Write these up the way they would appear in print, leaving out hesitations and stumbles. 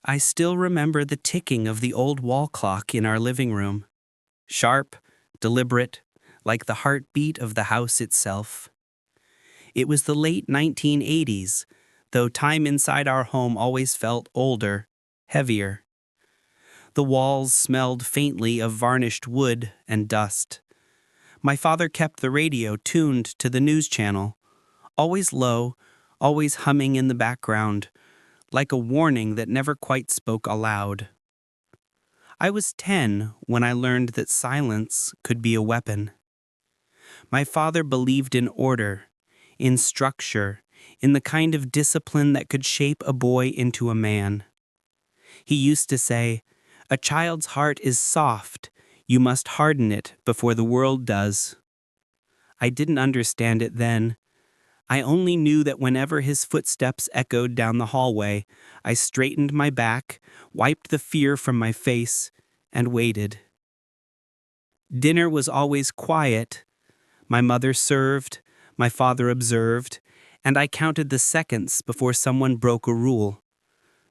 I still remember the ticking of the old wall clock in our living room. Sharp, deliberate, like the heartbeat of the house itself. It was the late 1980s, though time inside our home always felt older, heavier. The walls smelled faintly of varnished wood and dust. My father kept the radio tuned to the news channel, always low, always humming in the background, like a warning that never quite spoke aloud. I was 10 when I learned that silence could be a weapon. My father believed in order, in structure, in the kind of discipline that could shape a boy into a man. He used to say, "A child's heart is soft. You must harden it before the world does." I didn't understand it then. I only knew that whenever his footsteps echoed down the hallway, I straightened my back, wiped the fear from my face, and waited. Dinner was always quiet. My mother served, my father observed, and I counted the seconds before someone broke a rule.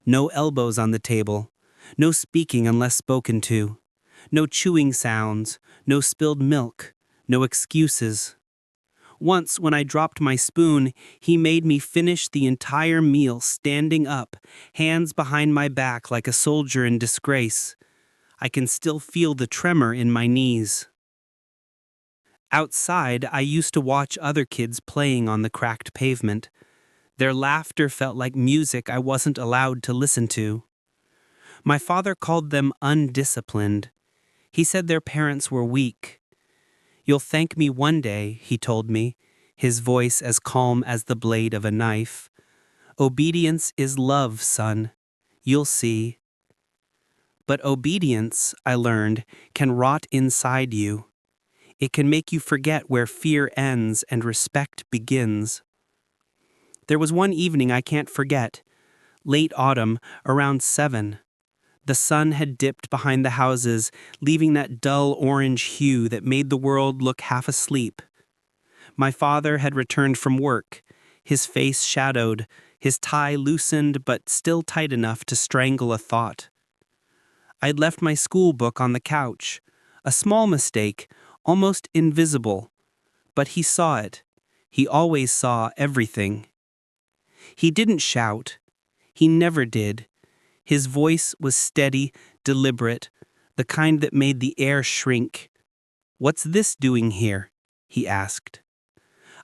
No elbows on the table, no speaking unless spoken to, no chewing sounds, no spilled milk, no excuses. Once, when I dropped my spoon, he made me finish the entire meal standing up, hands behind my back like a soldier in disgrace. I can still feel the tremor in my knees. Outside, I used to watch other kids playing on the cracked pavement. Their laughter felt like music I wasn't allowed to listen to. My father called them undisciplined. He said their parents were weak. "You'll thank me one day," he told me, his voice as calm as the blade of a knife. "Obedience is love, son. You'll see." But obedience, I learned, can rot inside you. It can make you forget where fear ends and respect begins. There was one evening I can't forget. Late autumn, around 7. The sun had dipped behind the houses, leaving that dull orange hue that made the world look half asleep. My father had returned from work, his face shadowed, his tie loosened but still tight enough to strangle a thought. I'd left my school book on the couch, a small mistake, almost invisible, but he saw it. He always saw everything. He didn't shout. He never did. His voice was steady, deliberate, the kind that made the air shrink. "What's this doing here?" he asked.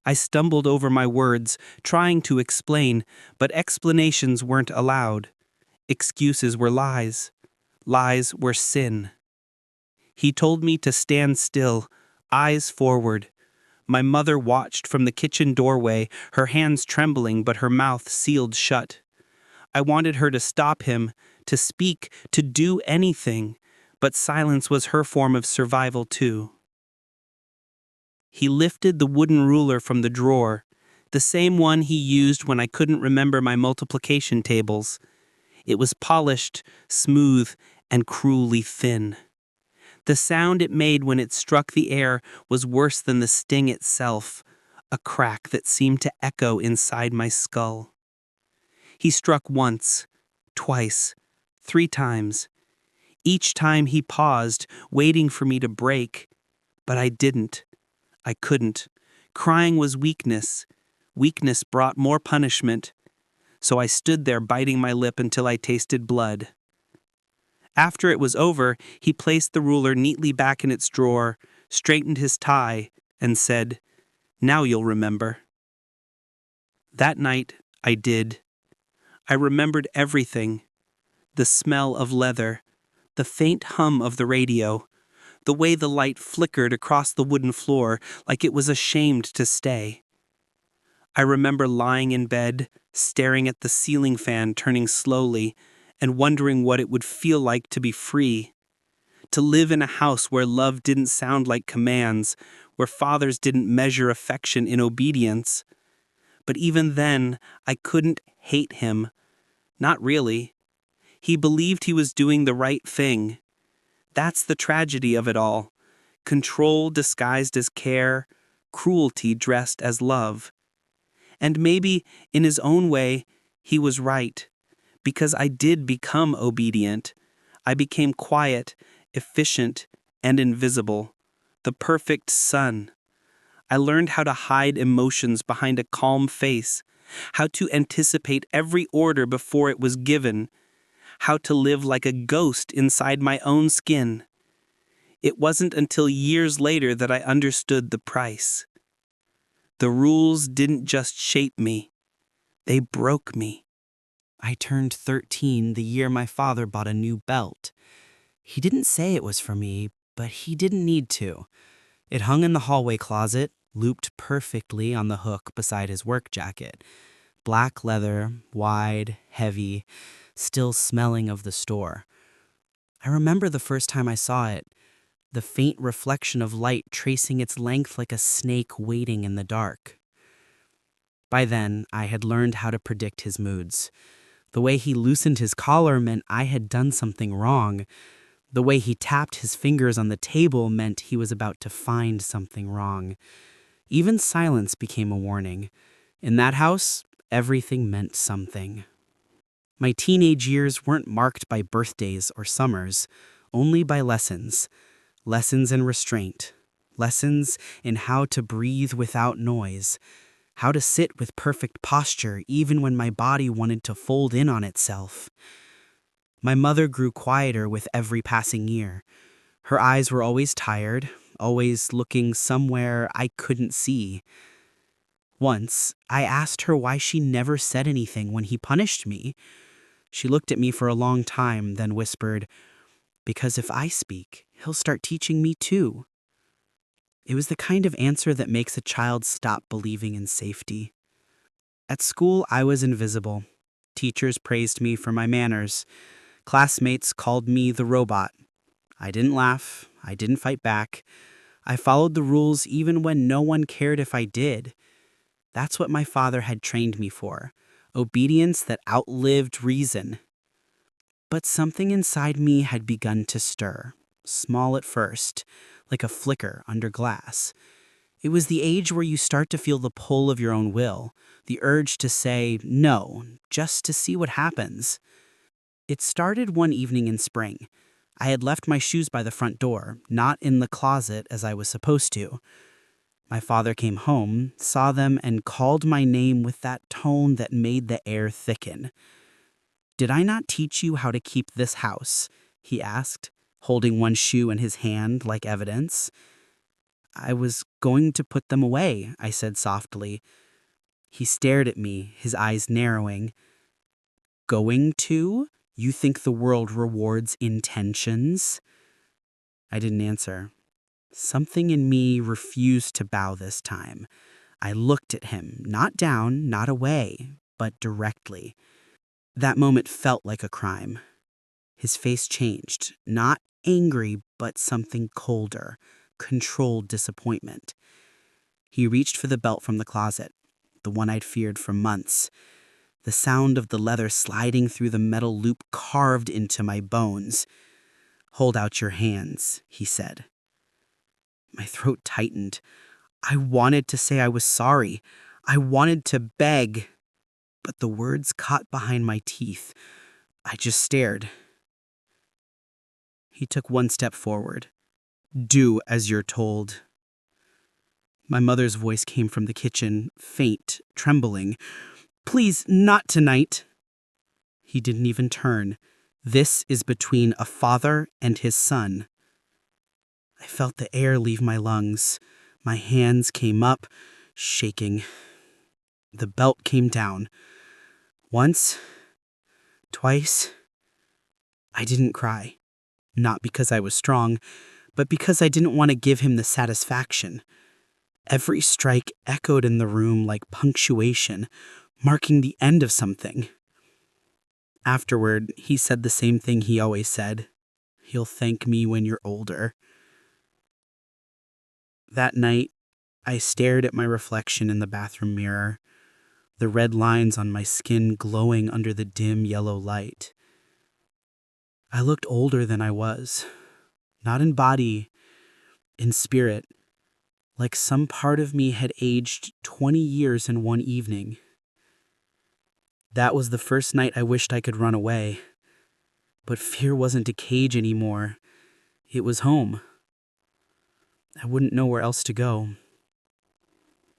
I stumbled over my words, trying to explain, but explanations weren't allowed. Excuses were lies. Lies were sin. He told me to stand still, eyes forward. My mother watched from the kitchen doorway, her hands trembling but her mouth sealed shut. I wanted her to stop him, to speak, to do anything, but silence was her form of survival too. He lifted the wooden ruler from the drawer, the same one he used when I couldn't remember my multiplication tables. It was polished, smooth, and cruelly thin. The sound it made when it struck the air was worse than the sting itself, a crack that seemed to echo inside my skull. He struck once, twice, 3 times. Each time he paused, waiting for me to break. But I didn't. I couldn't. Crying was weakness. Weakness brought more punishment. So I stood there biting my lip until I tasted blood. After it was over, he placed the ruler neatly back in its drawer, straightened his tie, and said, "Now you'll remember." That night, I did. I remembered everything. The smell of leather, the faint hum of the radio, the way the light flickered across the wooden floor like it was ashamed to stay. I remember lying in bed, staring at the ceiling fan turning slowly, and wondering what it would feel like to be free. To live in a house where love didn't sound like commands, where fathers didn't measure affection in obedience. But even then, I couldn't hate him. Not really. He believed he was doing the right thing. That's the tragedy of it all. Control disguised as care, cruelty dressed as love. And maybe, in his own way, he was right. because I did become obedient. I became quiet, efficient, and invisible, the perfect son. I learned how to hide emotions behind a calm face, how to anticipate every order before it was given, how to live like a ghost inside my own skin. It wasn't until years later that I understood the price. The rules didn't just shape me, they broke me. I turned 13 the year my father bought a new belt. He didn't say it was for me, but he didn't need to. It hung in the hallway closet, looped perfectly on the hook beside his work jacket. Black leather, wide, heavy, still smelling of the store. I remember the first time I saw it, the faint reflection of light tracing its length like a snake waiting in the dark. By then, I had learned how to predict his moods. The way he loosened his collar meant I had done something wrong. The way he tapped his fingers on the table meant he was about to find something wrong. Even silence became a warning. In that house, everything meant something. My teenage years weren't marked by birthdays or summers, only by lessons. Lessons in restraint. Lessons in how to breathe without noise. How to sit with perfect posture even when my body wanted to fold in on itself. My mother grew quieter with every passing year. Her eyes were always tired, always looking somewhere I couldn't see. Once, I asked her why she never said anything when he punished me. She looked at me for a long time, then whispered, "Because if I speak, he'll start teaching me too." It was the kind of answer that makes a child stop believing in safety. At school, I was invisible. Teachers praised me for my manners. Classmates called me the robot. I didn't laugh. I didn't fight back. I followed the rules even when no one cared if I did. That's what my father had trained me for. Obedience that outlived reason. But something inside me had begun to stir. Small at first, like a flicker under glass. It was the age where you start to feel the pull of your own will, the urge to say no, just to see what happens. It started one evening in spring. I had left my shoes by the front door, not in the closet as I was supposed to. My father came home, saw them, and called my name with that tone that made the air thicken. "Did I not teach you how to keep this house?" he asked, holding one shoe in his hand like evidence. "I was going to put them away," I said softly. He stared at me, his eyes narrowing. "Going to? You think the world rewards intentions?" I didn't answer. Something in me refused to bow this time. I looked at him, not down, not away, but directly. That moment felt like a crime. His face changed, not angry, but something colder, controlled disappointment. He reached for the belt from the closet, the one I'd feared for months. The sound of the leather sliding through the metal loop carved into my bones. "Hold out your hands," he said. My throat tightened. I wanted to say I was sorry. I wanted to beg. But the words caught behind my teeth. I just stared. He took one step forward. "Do as you're told." My mother's voice came from the kitchen, faint, trembling. "Please, not tonight." He didn't even turn. This is between a father and his son. I felt the air leave my lungs. My hands came up, shaking. The belt came down. Once, twice. I didn't cry. Not because I was strong, but because I didn't want to give him the satisfaction. Every strike echoed in the room like punctuation, marking the end of something. Afterward, he said the same thing he always said. "You'll thank me when you're older." That night, I stared at my reflection in the bathroom mirror, the red lines on my skin glowing under the dim yellow light. I looked older than I was, not in body, in spirit, like some part of me had aged 20 years in one evening. That was the first night I wished I could run away. But fear wasn't a cage anymore. It was home. I wouldn't know where else to go.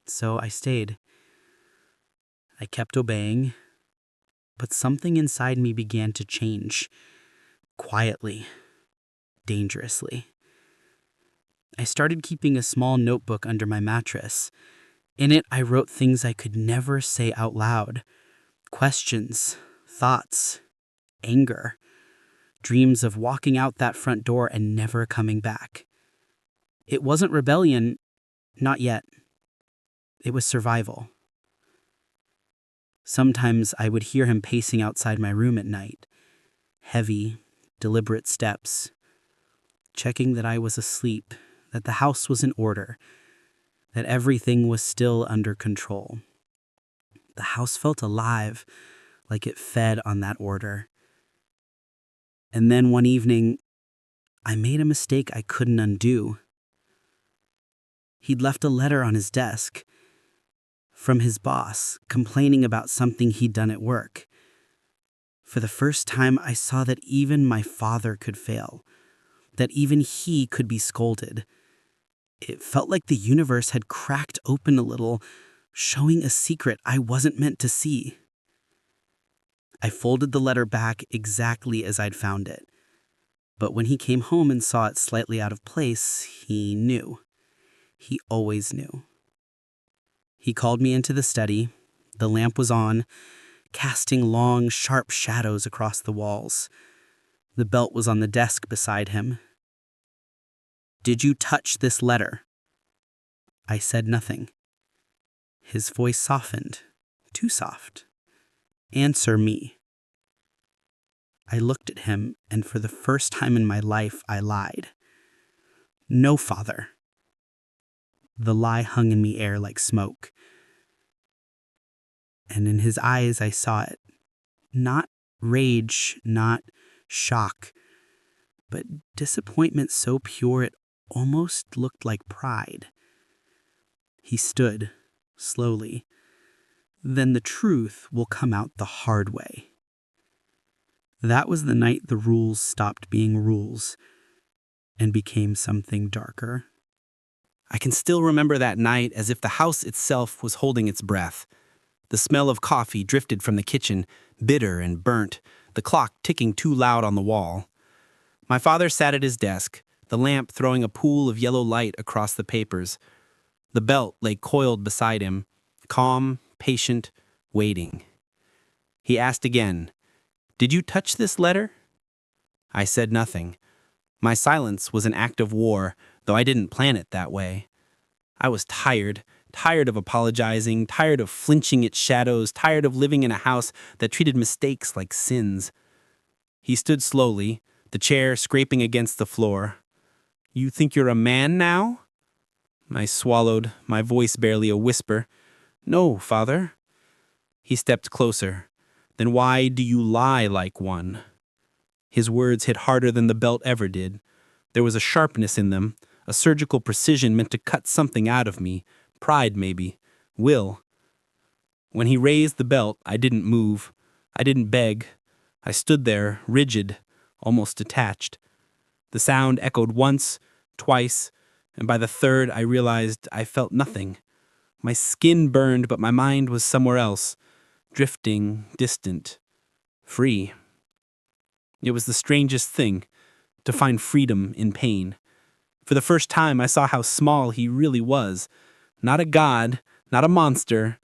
So I stayed. I kept obeying, but something inside me began to change. Quietly, dangerously. I started keeping a small notebook under my mattress. In it, I wrote things I could never say out loud. Questions, thoughts, anger, dreams of walking out that front door and never coming back. It wasn't rebellion, not yet. It was survival. Sometimes I would hear him pacing outside my room at night. Heavy, deliberate steps. Checking that I was asleep, that the house was in order, that everything was still under control. The house felt alive, like it fed on that order. And then one evening, I made a mistake I couldn't undo. He'd left a letter on his desk from his boss, complaining about something he'd done at work. For the first time, I saw that even my father could fail, that even he could be scolded. It felt like the universe had cracked open a little, showing a secret I wasn't meant to see. I folded the letter back exactly as I'd found it. But when he came home and saw it slightly out of place, he knew. He always knew. He called me into the study. The lamp was on, casting long, sharp shadows across the walls. The belt was on the desk beside him. "Did you touch this letter?" I said nothing. His voice softened, too soft. "Answer me." I looked at him, and for the first time in my life, I lied. "No, father." The lie hung in the air like smoke. And in his eyes, I saw it. Not rage, not shock, but disappointment so pure it almost looked like pride. He stood, slowly. "Then the truth will come out the hard way." That was the night the rules stopped being rules and became something darker. I can still remember that night as if the house itself was holding its breath. The smell of coffee drifted from the kitchen, bitter and burnt, the clock ticking too loud on the wall. My father sat at his desk, the lamp throwing a pool of yellow light across the papers. The belt lay coiled beside him, calm, patient, waiting. He asked again, "Did you touch this letter?" I said nothing. My silence was an act of war, though I didn't plan it that way. I was tired of apologizing, tired of flinching at shadows, tired of living in a house that treated mistakes like sins. He stood slowly, the chair scraping against the floor. "You think you're a man now?" I swallowed, my voice barely a whisper. "No, father." He stepped closer. "Then why do you lie like one?" His words hit harder than the belt ever did. There was a sharpness in them, a surgical precision meant to cut something out of me. Pride, maybe. Will. When he raised the belt, I didn't move. I didn't beg. I stood there, rigid, almost detached. The sound echoed once, twice, and by the third I realized I felt nothing. My skin burned, but my mind was somewhere else, drifting, distant, free. It was the strangest thing, to find freedom in pain. For the first time, I saw how small he really was. Not a god, not a monster,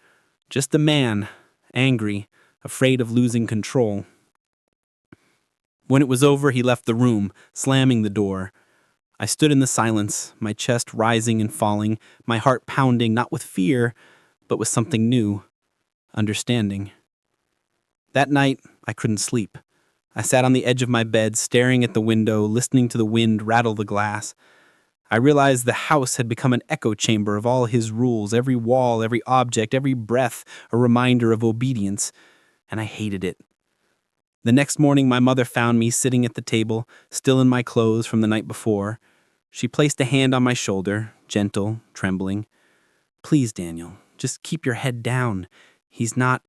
just a man, angry, afraid of losing control. When it was over, he left the room, slamming the door. I stood in the silence, my chest rising and falling, my heart pounding not with fear, but with something new, understanding. That night, I couldn't sleep. I sat on the edge of my bed, staring at the window, listening to the wind rattle the glass. I realized the house had become an echo chamber of all his rules, every wall, every object, every breath, a reminder of obedience, and I hated it. The next morning, my mother found me sitting at the table, still in my clothes from the night before. She placed a hand on my shoulder, gentle, trembling. "Please, Daniel, just keep your head down. He's not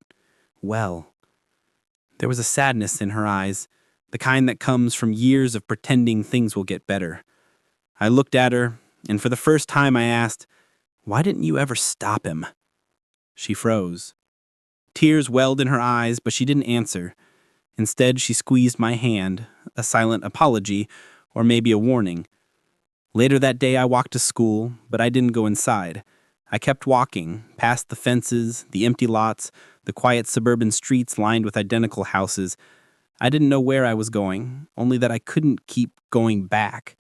well." There was a sadness in her eyes, the kind that comes from years of pretending things will get better. I looked at her, and for the first time I asked, "Why didn't you ever stop him?" She froze. Tears welled in her eyes, but she didn't answer. Instead, she squeezed my hand, a silent apology, or maybe a warning. Later that day, I walked to school, but I didn't go inside. I kept walking, past the fences, the empty lots, the quiet suburban streets lined with identical houses. I didn't know where I was going, only that I couldn't keep going back.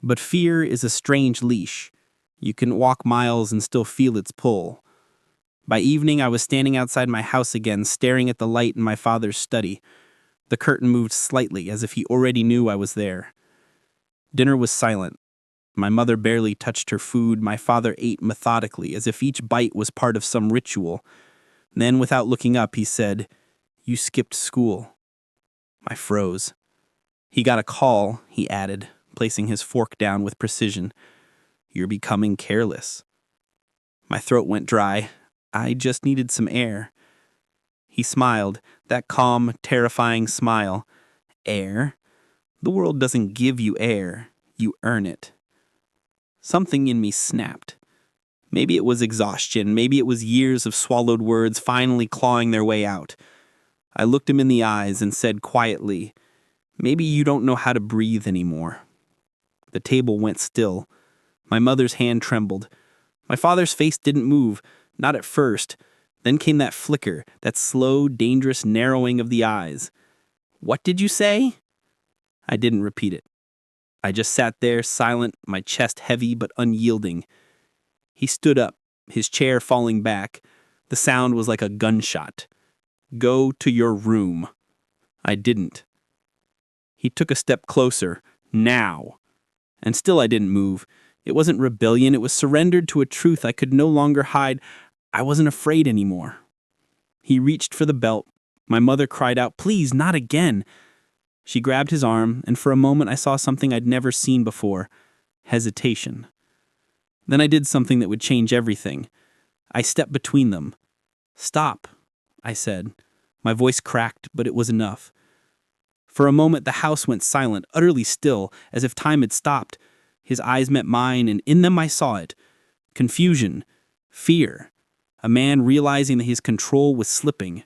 But fear is a strange leash. You can walk miles and still feel its pull. By evening, I was standing outside my house again, staring at the light in my father's study. The curtain moved slightly, as if he already knew I was there. Dinner was silent. My mother barely touched her food. My father ate methodically, as if each bite was part of some ritual. Then, without looking up, he said, "You skipped school." I froze. "He got a call," he added, placing his fork down with precision. "You're becoming careless." My throat went dry. I just needed some air. He smiled, that calm, terrifying smile. Air? The world doesn't give you air. You earn it. Something in me snapped. Maybe it was exhaustion. Maybe it was years of swallowed words finally clawing their way out. I looked him in the eyes and said quietly, "Maybe you don't know how to breathe anymore." The table went still. My mother's hand trembled. My father's face didn't move, not at first. Then came that flicker, that slow, dangerous narrowing of the eyes. "What did you say?" I didn't repeat it. I just sat there, silent, my chest heavy but unyielding. He stood up, his chair falling back. The sound was like a gunshot. "Go to your room." I didn't. He took a step closer. "Now." And still I didn't move. It wasn't rebellion, it was surrendered to a truth I could no longer hide. I wasn't afraid anymore. He reached for the belt. My mother cried out, "Please, not again." She grabbed his arm, and for a moment I saw something I'd never seen before. Hesitation. Then I did something that would change everything. I stepped between them. "Stop," I said. My voice cracked, but it was enough. For a moment the house went silent, utterly still, as if time had stopped. His eyes met mine, and in them I saw it. Confusion. Fear. A man realizing that his control was slipping.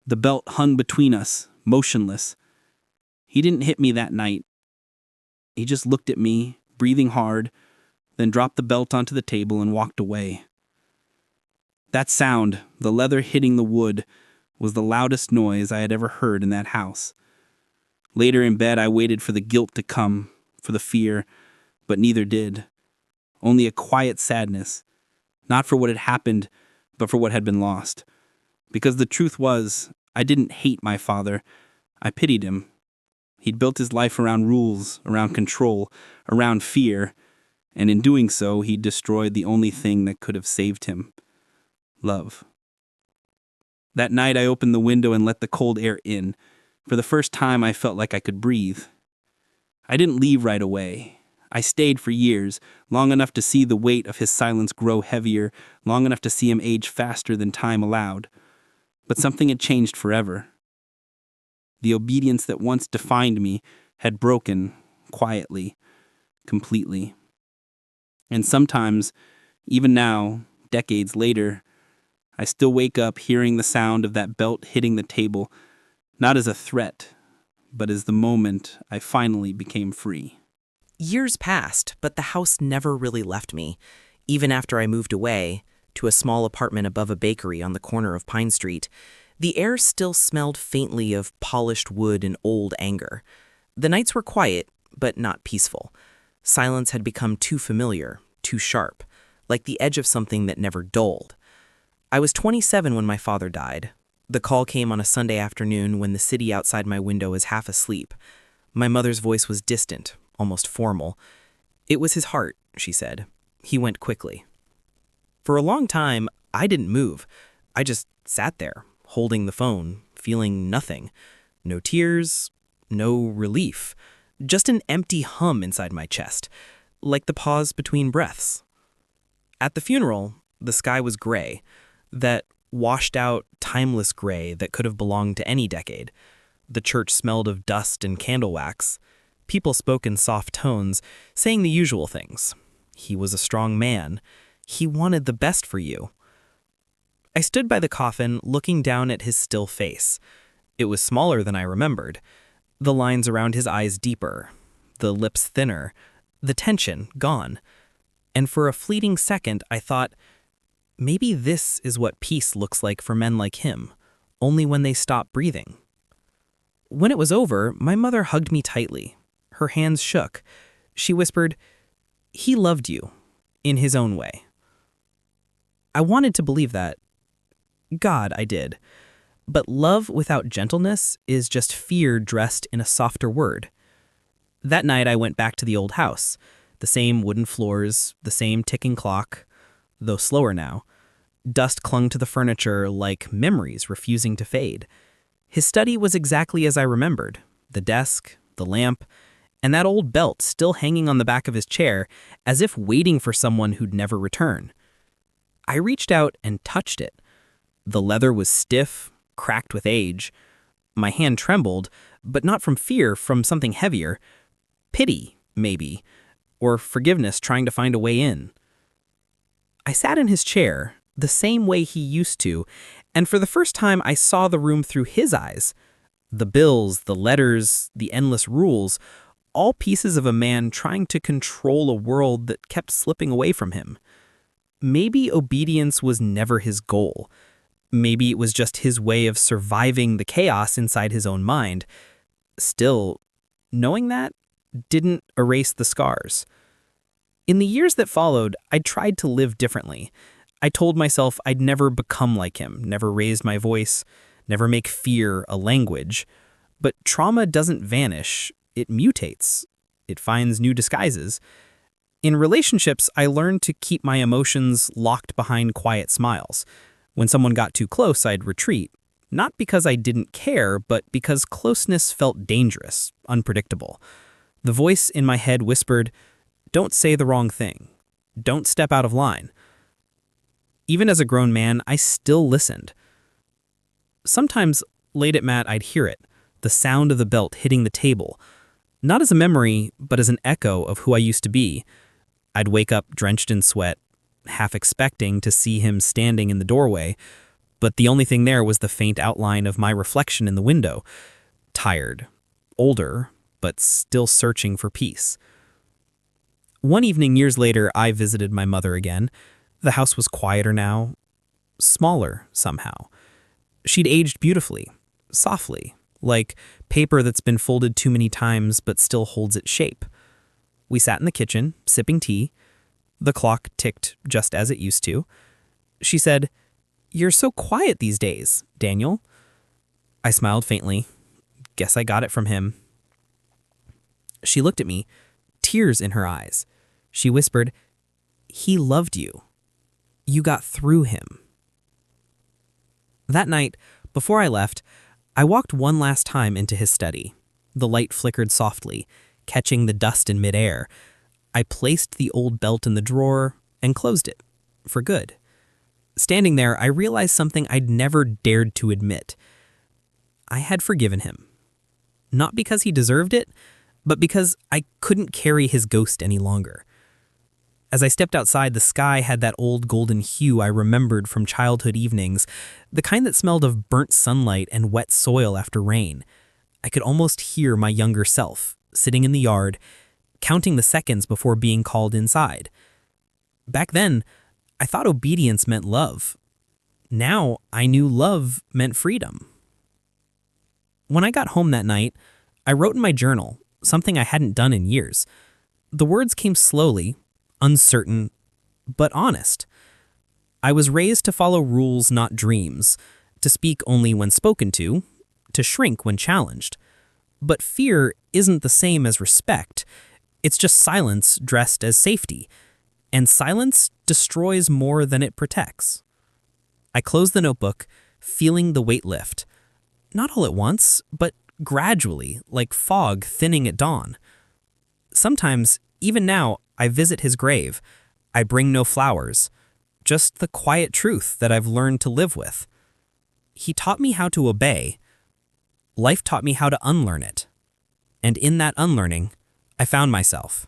The belt hung between us, motionless. He didn't hit me that night. He just looked at me, breathing hard, then dropped the belt onto the table and walked away. That sound, the leather hitting the wood, was the loudest noise I had ever heard in that house. Later in bed, I waited for the guilt to come, for the fear, but neither did. Only a quiet sadness, not for what had happened, but for what had been lost. Because the truth was, I didn't hate my father. I pitied him. He'd built his life around rules, around control, around fear, and in doing so, he'd destroyed the only thing that could have saved him: love. That night, I opened the window and let the cold air in. For the first time, I felt like I could breathe. I didn't leave right away. I stayed for years, long enough to see the weight of his silence grow heavier, long enough to see him age faster than time allowed. But something had changed forever. The obedience that once defined me had broken, quietly, completely. And sometimes, even now, decades later, I still wake up hearing the sound of that belt hitting the table, not as a threat, but as the moment I finally became free. Years passed, but the house never really left me. Even after I moved away to a small apartment above a bakery on the corner of Pine Street, the air still smelled faintly of polished wood and old anger. The nights were quiet, but not peaceful. Silence had become too familiar, too sharp, like the edge of something that never dulled. I was 27 when my father died. The call came on a Sunday afternoon when the city outside my window was half asleep. My mother's voice was distant, almost formal. "It was his heart," she said. "He went quickly." For a long time, I didn't move. I just sat there, holding the phone, feeling nothing. No tears, no relief. Just an empty hum inside my chest, like the pause between breaths. At the funeral, the sky was gray. That washed out, timeless gray that could have belonged to any decade. The church smelled of dust and candle wax. People spoke in soft tones, saying the usual things. He was a strong man. He wanted the best for you. I stood by the coffin, looking down at his still face. It was smaller than I remembered. The lines around his eyes deeper, the lips thinner, the tension gone. And for a fleeting second, I thought, maybe this is what peace looks like for men like him, only when they stop breathing. When it was over, my mother hugged me tightly. Her hands shook. She whispered, "He loved you, in his own way." I wanted to believe that. God, I did. But love without gentleness is just fear dressed in a softer word. That night I went back to the old house. The same wooden floors, the same ticking clock, though slower now. Dust clung to the furniture like memories refusing to fade. His study was exactly as I remembered. The desk, the lamp, and that old belt still hanging on the back of his chair as if waiting for someone who'd never return. I reached out and touched it. The leather was stiff, cracked with age. My hand trembled, but not from fear, from something heavier. Pity, maybe, or forgiveness trying to find a way in. I sat in his chair, the same way he used to, and for the first time I saw the room through his eyes. The bills, the letters, the endless rules, all pieces of a man trying to control a world that kept slipping away from him. Maybe obedience was never his goal. Maybe it was just his way of surviving the chaos inside his own mind. Still, knowing that didn't erase the scars. In the years that followed, I tried to live differently. I told myself I'd never become like him, never raise my voice, never make fear a language. But trauma doesn't vanish, it mutates. It finds new disguises. In relationships, I learned to keep my emotions locked behind quiet smiles. When someone got too close, I'd retreat. Not because I didn't care, but because closeness felt dangerous, unpredictable. The voice in my head whispered, "Don't say the wrong thing. Don't step out of line." Even as a grown man, I still listened. Sometimes, late at night, I'd hear it, the sound of the belt hitting the table. Not as a memory, but as an echo of who I used to be. I'd wake up drenched in sweat, half expecting to see him standing in the doorway, but the only thing there was the faint outline of my reflection in the window. Tired, older, but still searching for peace. One evening years later, I visited my mother again. The house was quieter now, smaller somehow. She'd aged beautifully, softly, like paper that's been folded too many times but still holds its shape. We sat in the kitchen, sipping tea. The clock ticked just as it used to. She said, "You're so quiet these days, Daniel." I smiled faintly. Guess I got it from him. She looked at me, tears in her eyes. She whispered, "He loved you. You got through him." That night, before I left, I walked one last time into his study. The light flickered softly, catching the dust in midair. I placed the old belt in the drawer and closed it, for good. Standing there, I realized something I'd never dared to admit. I had forgiven him. Not because he deserved it, but because I couldn't carry his ghost any longer. As I stepped outside, the sky had that old golden hue I remembered from childhood evenings, the kind that smelled of burnt sunlight and wet soil after rain. I could almost hear my younger self, sitting in the yard, counting the seconds before being called inside. Back then, I thought obedience meant love. Now, I knew love meant freedom. When I got home that night, I wrote in my journal, something I hadn't done in years. The words came slowly, uncertain, but honest. I was raised to follow rules, not dreams, to speak only when spoken to shrink when challenged. But fear isn't the same as respect. It's just silence dressed as safety. And silence destroys more than it protects. I closed the notebook, feeling the weight lift. Not all at once, but gradually, like fog thinning at dawn. Sometimes, even now, I visit his grave. I bring no flowers. just the quiet truth that I've learned to live with. He taught me how to obey. Life taught me how to unlearn it. And in that unlearning, I found myself.